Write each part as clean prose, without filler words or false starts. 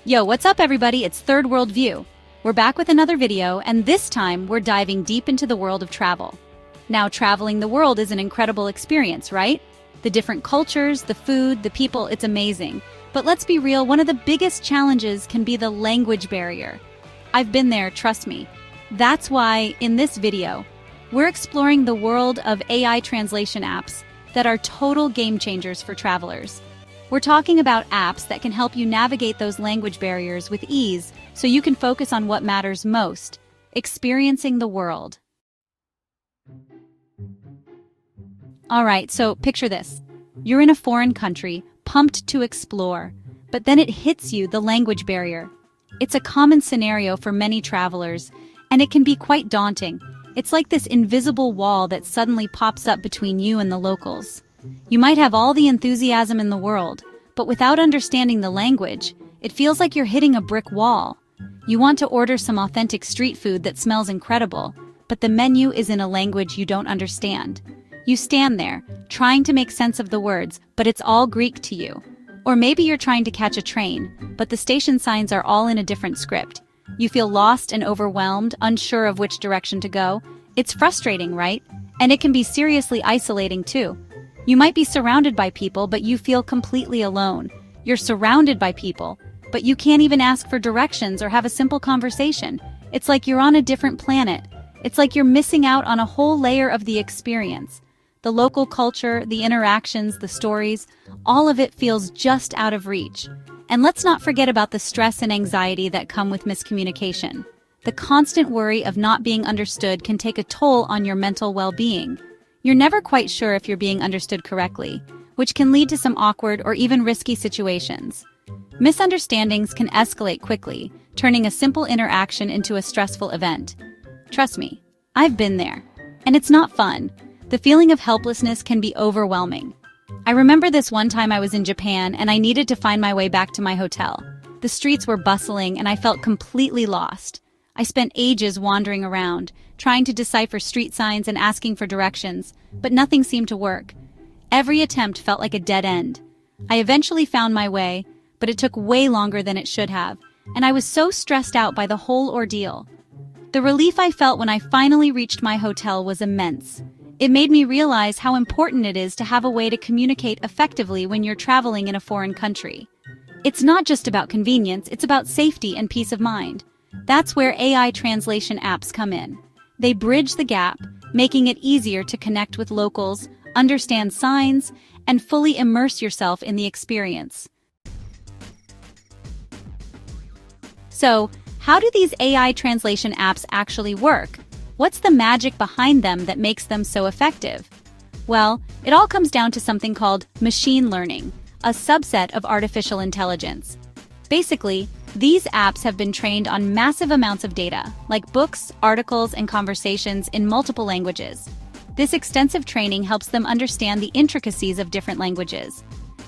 Yo, what's up everybody? It's Third World View. We're back with another video, and this time we're diving deep into the world of travel. Now, traveling the world is an incredible experience, right? The different cultures, the food, the people, it's amazing. But let's be real, one of the biggest challenges can be the language barrier. I've been there, trust me. That's why, in this video, we're exploring the world of AI translation apps that are total game changers for travelers. We're talking about apps that can help you navigate those language barriers with ease so you can focus on what matters most, experiencing the world. All right, so picture this. You're in a foreign country, pumped to explore, but then it hits you, the language barrier. It's a common scenario for many travelers, and it can be quite daunting. It's like this invisible wall that suddenly pops up between you and the locals. You might have all the enthusiasm in the world, but without understanding the language, it feels like you're hitting a brick wall. You want to order some authentic street food that smells incredible, but the menu is in a language you don't understand. You stand there, trying to make sense of the words, but it's all Greek to you. Or maybe you're trying to catch a train, but the station signs are all in a different script. You feel lost and overwhelmed, unsure of which direction to go. It's frustrating, right? And it can be seriously isolating too. You might be surrounded by people, but you feel completely alone. You're surrounded by people, but you can't even ask for directions or have a simple conversation. It's like you're on a different planet. It's like you're missing out on a whole layer of the experience. The local culture, the interactions, the stories, all of it feels just out of reach. And let's not forget about the stress and anxiety that come with miscommunication. The constant worry of not being understood can take a toll on your mental well-being. You're never quite sure if you're being understood correctly, which can lead to some awkward or even risky situations. Misunderstandings can escalate quickly, turning a simple interaction into a stressful event. Trust me, I've been there. And it's not fun. The feeling of helplessness can be overwhelming. I remember this one time I was in Japan and I needed to find my way back to my hotel. The streets were bustling and I felt completely lost. I spent ages wandering around, trying to decipher street signs and asking for directions, but nothing seemed to work. Every attempt felt like a dead end. I eventually found my way, but it took way longer than it should have, and I was so stressed out by the whole ordeal. The relief I felt when I finally reached my hotel was immense. It made me realize how important it is to have a way to communicate effectively when you're traveling in a foreign country. It's not just about convenience, it's about safety and peace of mind. That's where AI translation apps come in. They bridge the gap, making it easier to connect with locals, understand signs, and fully immerse yourself in the experience. So, how do these AI translation apps actually work? What's the magic behind them that makes them so effective? Well, it all comes down to something called machine learning, a subset of artificial intelligence. Basically, these apps have been trained on massive amounts of data, like books, articles, and conversations in multiple languages. This extensive training helps them understand the intricacies of different languages.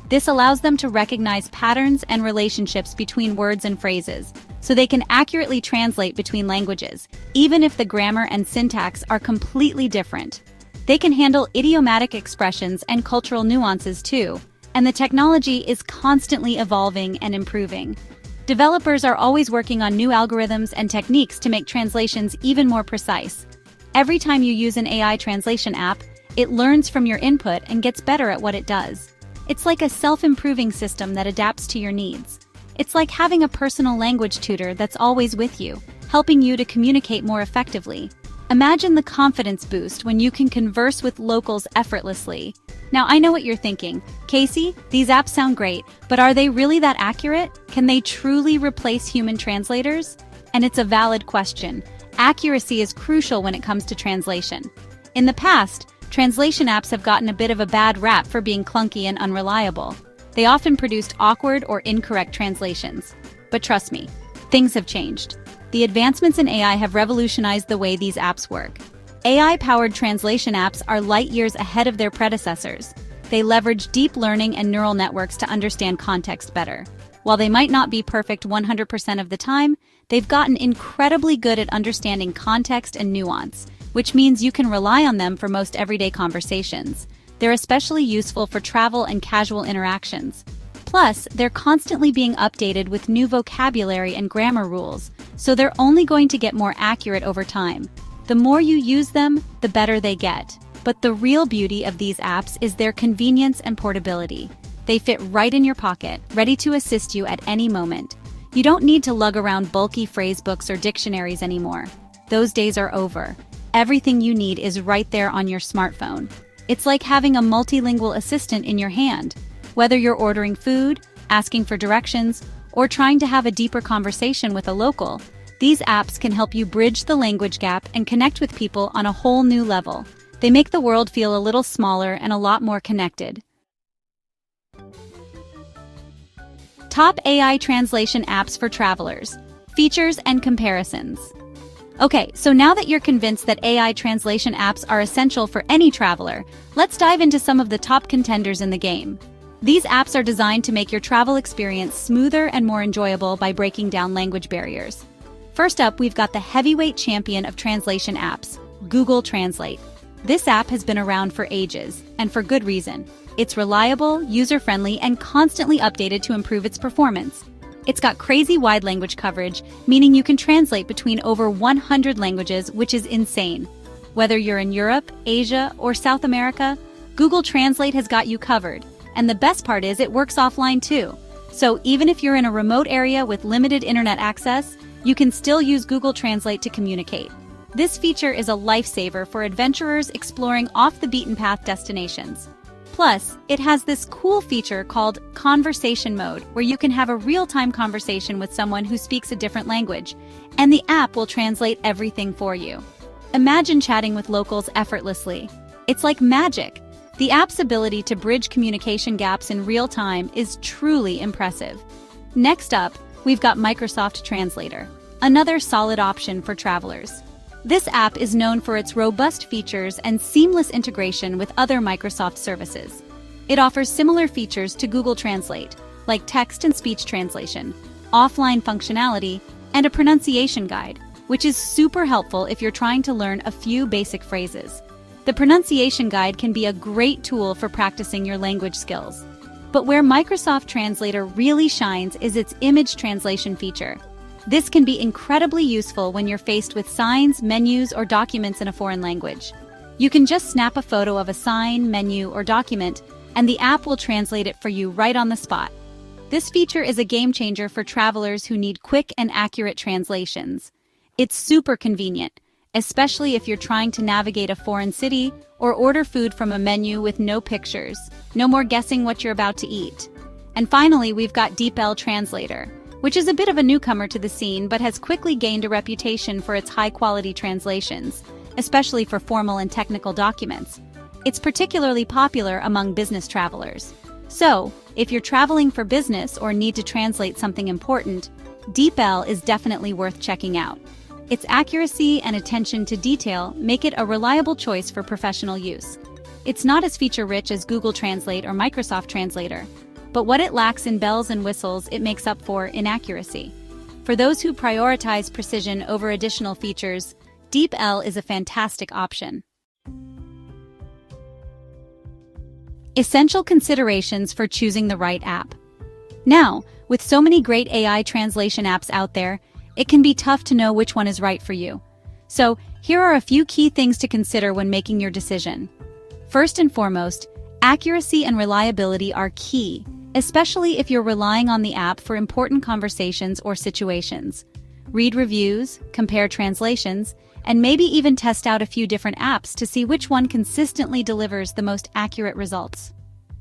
This allows them to recognize patterns and relationships between words and phrases, so they can accurately translate between languages, even if the grammar and syntax are completely different. They can handle idiomatic expressions and cultural nuances too, and the technology is constantly evolving and improving. Developers are always working on new algorithms and techniques to make translations even more precise. Every time you use an AI translation app, it learns from your input and gets better at what it does. It's like a self-improving system that adapts to your needs. It's like having a personal language tutor that's always with you, helping you to communicate more effectively. Imagine the confidence boost when you can converse with locals effortlessly. Now, I know what you're thinking. Casey, these apps sound great, but are they really that accurate? Can they truly replace human translators? And it's a valid question. Accuracy is crucial when it comes to translation. In the past, translation apps have gotten a bit of a bad rap for being clunky and unreliable. They often produced awkward or incorrect translations. But trust me, things have changed. The advancements in AI have revolutionized the way these apps work. AI-powered translation apps are light years ahead of their predecessors. They leverage deep learning and neural networks to understand context better. While they might not be perfect 100% of the time, they've gotten incredibly good at understanding context and nuance, which means you can rely on them for most everyday conversations. They're especially useful for travel and casual interactions. Plus, they're constantly being updated with new vocabulary and grammar rules, so they're only going to get more accurate over time. The more you use them, the better they get. But the real beauty of these apps is their convenience and portability. They fit right in your pocket, ready to assist you at any moment. You don't need to lug around bulky phrase books or dictionaries anymore. Those days are over. Everything you need is right there on your smartphone. It's like having a multilingual assistant in your hand. Whether you're ordering food, asking for directions, or trying to have a deeper conversation with a local, these apps can help you bridge the language gap and connect with people on a whole new level. They make the world feel a little smaller and a lot more connected. Top AI translation apps for travelers. Features and comparisons. Okay, so now that you're convinced that AI translation apps are essential for any traveler, let's dive into some of the top contenders in the game. These apps are designed to make your travel experience smoother and more enjoyable by breaking down language barriers. First up, we've got the heavyweight champion of translation apps, Google Translate. This app has been around for ages, and for good reason. It's reliable, user-friendly, and constantly updated to improve its performance. It's got crazy wide language coverage, meaning you can translate between over 100 languages, which is insane. Whether you're in Europe, Asia, or South America, Google Translate has got you covered. And the best part is it works offline too. So even if you're in a remote area with limited internet access, you can still use Google Translate to communicate. This feature is a lifesaver for adventurers exploring off-the-beaten-path destinations. Plus, it has this cool feature called Conversation Mode, where you can have a real-time conversation with someone who speaks a different language, and the app will translate everything for you. Imagine chatting with locals effortlessly. It's like magic. The app's ability to bridge communication gaps in real time is truly impressive. Next up, we've got Microsoft Translator, another solid option for travelers. This app is known for its robust features and seamless integration with other Microsoft services. It offers similar features to Google Translate, like text and speech translation, offline functionality, and a pronunciation guide, which is super helpful if you're trying to learn a few basic phrases. The pronunciation guide can be a great tool for practicing your language skills. But where Microsoft Translator really shines is its image translation feature. This can be incredibly useful when you're faced with signs, menus, or documents in a foreign language. You can just snap a photo of a sign, menu, or document, and the app will translate it for you right on the spot. This feature is a game changer for travelers who need quick and accurate translations. It's super convenient, especially if you're trying to navigate a foreign city or order food from a menu with no pictures. No more guessing what you're about to eat. And finally, we've got DeepL Translator, which is a bit of a newcomer to the scene but has quickly gained a reputation for its high-quality translations, especially for formal and technical documents. It's particularly popular among business travelers. So, if you're traveling for business or need to translate something important, DeepL is definitely worth checking out. Its accuracy and attention to detail make it a reliable choice for professional use. It's not as feature-rich as Google Translate or Microsoft Translator, but what it lacks in bells and whistles, it makes up for in accuracy. For those who prioritize precision over additional features, DeepL is a fantastic option. Essential considerations for choosing the right app. Now, with so many great AI translation apps out there, it can be tough to know which one is right for you. So, here are a few key things to consider when making your decision. First and foremost, accuracy and reliability are key, especially if you're relying on the app for important conversations or situations. Read reviews, compare translations, and maybe even test out a few different apps to see which one consistently delivers the most accurate results.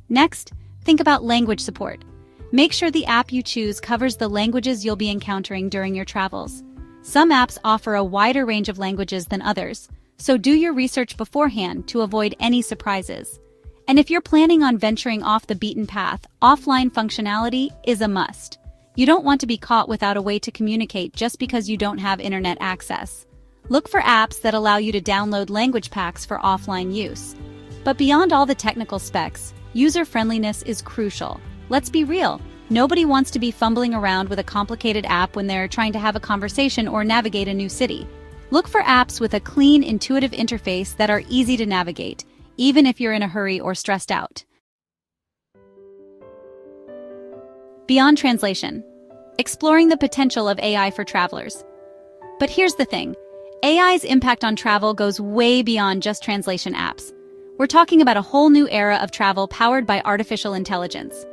Next, think about language support. Make sure the app you choose covers the languages you'll be encountering during your travels. Some apps offer a wider range of languages than others, so do your research beforehand to avoid any surprises. And if you're planning on venturing off the beaten path, offline functionality is a must. You don't want to be caught without a way to communicate just because you don't have internet access. Look for apps that allow you to download language packs for offline use. But beyond all the technical specs, user-friendliness is crucial. Let's be real, nobody wants to be fumbling around with a complicated app when they're trying to have a conversation or navigate a new city. Look for apps with a clean, intuitive interface that are easy to navigate, even if you're in a hurry or stressed out. Beyond translation. Exploring the potential of AI for travelers. But here's the thing. AI's impact on travel goes way beyond just translation apps. We're talking about a whole new era of travel powered by artificial intelligence.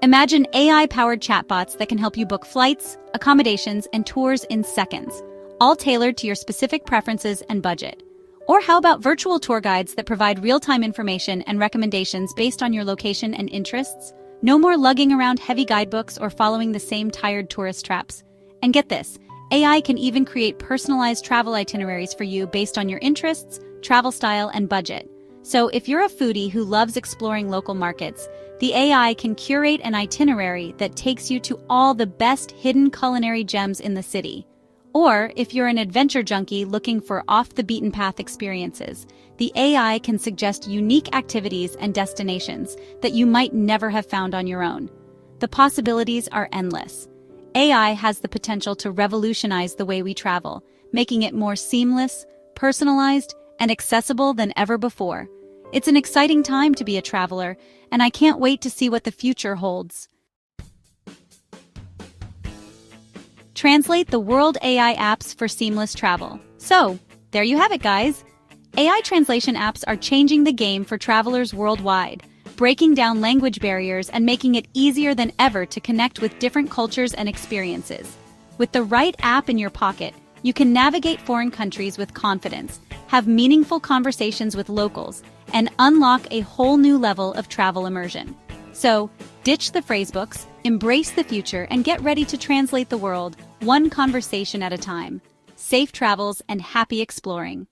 Imagine AI-powered chatbots that can help you book flights, accommodations, and tours in seconds, all tailored to your specific preferences and budget. Or how about virtual tour guides that provide real-time information and recommendations based on your location and interests? No more lugging around heavy guidebooks or following the same tired tourist traps. And get this, AI can even create personalized travel itineraries for you based on your interests, travel style, and budget. So if you're a foodie who loves exploring local markets, the AI can curate an itinerary that takes you to all the best hidden culinary gems in the city. Or if you're an adventure junkie looking for off-the-beaten-path experiences, the AI can suggest unique activities and destinations that you might never have found on your own. The possibilities are endless. AI has the potential to revolutionize the way we travel, making it more seamless, personalized, and accessible than ever before. It's an exciting time to be a traveler, and I can't wait to see what the future holds. Translate the world AI apps for seamless travel. So, there you have it, guys. AI translation apps are changing the game for travelers worldwide, breaking down language barriers and making it easier than ever to connect with different cultures and experiences. With the right app in your pocket, you can navigate foreign countries with confidence, have meaningful conversations with locals, and unlock a whole new level of travel immersion. So, ditch the phrasebooks, embrace the future, and get ready to translate the world, one conversation at a time. Safe travels and happy exploring.